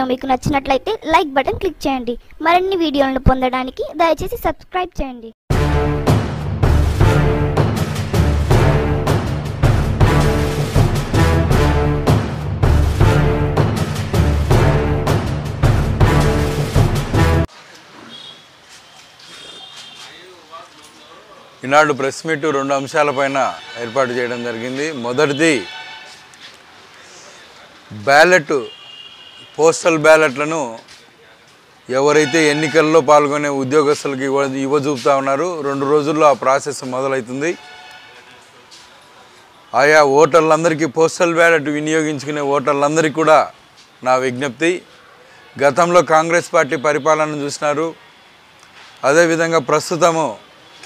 Video మీకు నచ్చినట్లయితే like button click చేయండి. మరిన్ని వీడియోలను పొందడానికి దయచేసి సబ్స్క్రైబ్ చేయండి. ఈనాడు ప్రెస్ మీట్ రెండు అంశాలపైన ఏర్పాటు చేయడం జరిగింది. మొదటిది బ్యాలెట్ పోస్టల్ బ్యాలెట్లను ఎవరైతే ఎన్నికల్లో పాల్గొనే ఉద్యోగస్తులకు ఇవ్వజూపుతా ఉన్నారు. 2 రోజుల్లో ఆ ప్రాసెస్ మొదలవుతుంది. ఆయా ఓటర్లందరికీ పోస్టల్ బ్యాలెట్ వినియోగించుకునే ఓటర్లందరికీ కూడా నా విజ్ఞప్తి, గతంలో కాంగ్రెస్ పార్టీ పరిపాలన చూసినారు. అదేవిధంగా ప్రస్తుతము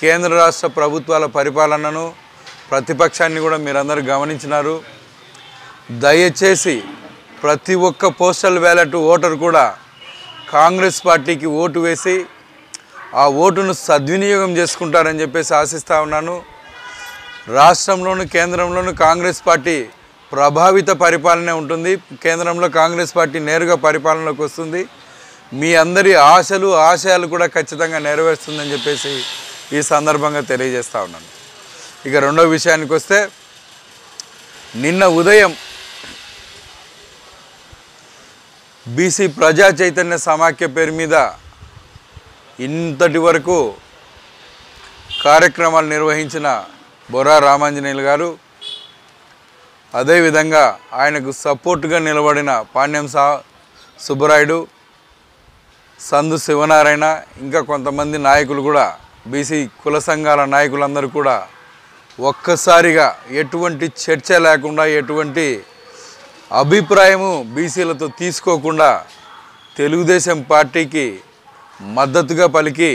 కేంద్ర రాష్ట్ర ప్రభుత్వాల పరిపాలనను ప్రతిపక్షాన్ని కూడా మీరందరూ గమనించినారు. దయచేసి ప్రతి ఒక్క పోస్టల్ బ్యాలెట్ ఓటర్ కూడా కాంగ్రెస్ పార్టీకి ఓటు వేసి ఆ ఓటును సద్వినియోగం చేసుకుంటారని చెప్పేసి ఆశిస్తూ ఉన్నాను. రాష్ట్రంలోను కేంద్రంలోను కాంగ్రెస్ పార్టీ ప్రభావిత పరిపాలనే ఉంటుంది. కేంద్రంలో కాంగ్రెస్ పార్టీ నేరుగా పరిపాలనలోకి వస్తుంది. మీ అందరి ఆశలు ఆశయాలు కూడా ఖచ్చితంగా నెరవేరుస్తుందని చెప్పేసి ఈ సందర్భంగా తెలియజేస్తూ ఉన్నాను. ఇక రెండో విషయానికి వస్తే, నిన్న ఉదయం బీసీ ప్రజా చైతన్య సమాఖ్య పేరు మీద ఇంతటి వరకు కార్యక్రమాలు నిర్వహించిన బొర్రా రామాంజనేయులు గారు, అదేవిధంగా ఆయనకు సపోర్టుగా నిలబడిన పాణ్యం సుబ్బరాయుడు, సందు శివనారాయణ, ఇంకా కొంతమంది నాయకులు కూడా, బీసీ కుల సంఘాల నాయకులందరూ కూడా ఒక్కసారిగా ఎటువంటి చర్చ లేకుండా, ఎటువంటి అభిప్రాయము బీసీలతో తీసుకోకుండా తెలుగుదేశం పార్టీకి మద్దతుగా పలికి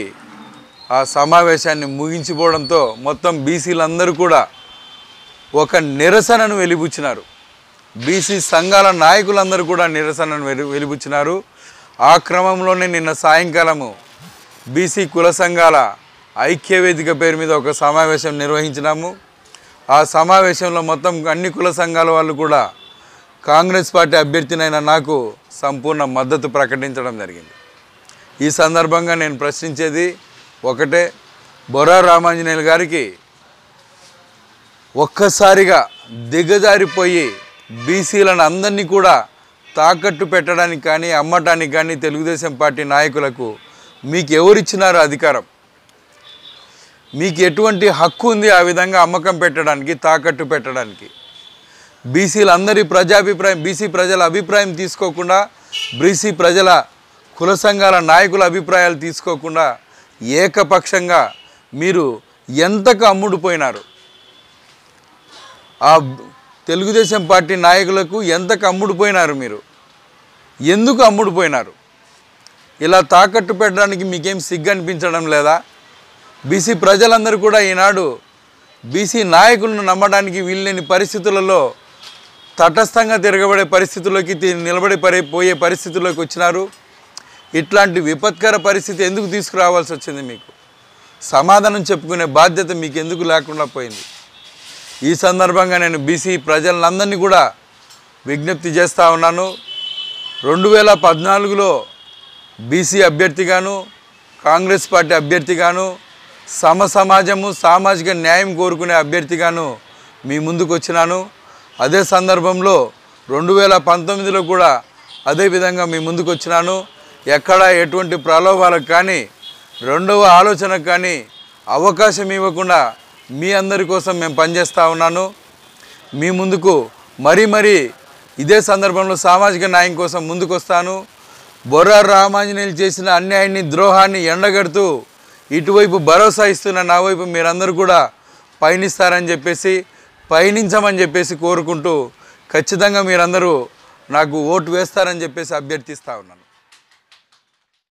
ఆ సమావేశాన్ని ముగించిపోవడంతో మొత్తం బీసీలందరూ కూడా ఒక నిరసనను వెలిబుచ్చినారు. బీసీ సంఘాల నాయకులందరూ కూడా నిరసనను వెలిబుచ్చినారు. ఆ క్రమంలోనే నిన్న సాయంకాలము బీసీ కుల సంఘాల ఐక్యవేదిక పేరు మీద ఒక సమావేశం నిర్వహించినాము. ఆ సమావేశంలో మొత్తం అన్ని కుల సంఘాల వాళ్ళు కూడా కాంగ్రెస్ పార్టీ అభ్యర్థినైన నాకు సంపూర్ణ మద్దతు ప్రకటించడం జరిగింది. ఈ సందర్భంగా నేను ప్రశ్నించేది ఒకటే, బొర్రా రామాంజనేయులు గారికి ఒక్కసారిగా దిగజారిపోయి బీసీలను అందరినీ కూడా తాకట్టు పెట్టడానికి కానీ అమ్మటానికి కానీ తెలుగుదేశం పార్టీ నాయకులకు మీకు ఎవరిచ్చినారు అధికారం? మీకు ఎటువంటి హక్కు ఉంది ఆ విధంగా అమ్మకం పెట్టడానికి, తాకట్టు పెట్టడానికి? బీసీలందరి ప్రజాభిప్రాయం, బీసీ ప్రజల అభిప్రాయం తీసుకోకుండా, బీసీ ప్రజల కుల సంఘాల నాయకుల అభిప్రాయాలు తీసుకోకుండా ఏకపక్షంగా మీరు ఎంతకు అమ్ముడుపోయినారు? ఆ తెలుగుదేశం పార్టీ నాయకులకు ఎంతకు అమ్ముడుపోయినారు? మీరు ఎందుకు అమ్ముడుపోయినారు? ఇలా తాకట్టు పెట్టడానికి మీకేం సిగ్గు అనిపించడం లేదా? బీసీ ప్రజలందరూ కూడా ఈనాడు బీసీ నాయకులను నమ్మడానికి వీల్లేని పరిస్థితులలో తటస్థంగా తిరగబడే పరిస్థితుల్లోకి పోయే పరిస్థితుల్లోకి వచ్చినారు. ఇట్లాంటి విపత్కర పరిస్థితి ఎందుకు తీసుకురావాల్సి వచ్చింది? మీకు సమాధానం చెప్పుకునే బాధ్యత మీకు ఎందుకు లేకుండా పోయింది? ఈ సందర్భంగా నేను బీసీ ప్రజలందరినీ కూడా విజ్ఞప్తి చేస్తూ ఉన్నాను. 2014లో బీసీ అభ్యర్థిగాను, కాంగ్రెస్ పార్టీ అభ్యర్థిగాను, సమాజము సామాజిక న్యాయం కోరుకునే అభ్యర్థిగాను మీ ముందుకు వచ్చినాను. అదే సందర్భంలో 2019లో కూడా అదేవిధంగా మీ ముందుకు వచ్చినాను. ఎక్కడ ఎటువంటి ప్రలోభాలకు కానీ రెండవ ఆలోచనకు కానీ అవకాశం ఇవ్వకుండా మీ అందరి కోసం మేము పనిచేస్తూ ఉన్నాను. మీ ముందుకు మరీ ఇదే సందర్భంలో సామాజిక న్యాయం కోసం ముందుకు వస్తాను. బొర్రా రామాంజనేయులు చేసిన అన్యాయాన్ని, ద్రోహాన్ని ఎండగడుతూ ఇటువైపు భరోసా ఇస్తున్న నా వైపు మీరందరూ కూడా పయనించమని చెప్పేసి కోరుకుంటూ ఖచ్చితంగా మీరందరూ నాకు ఓటు వేస్తారని చెప్పేసి అభ్యర్థిస్తూ ఉన్నాను.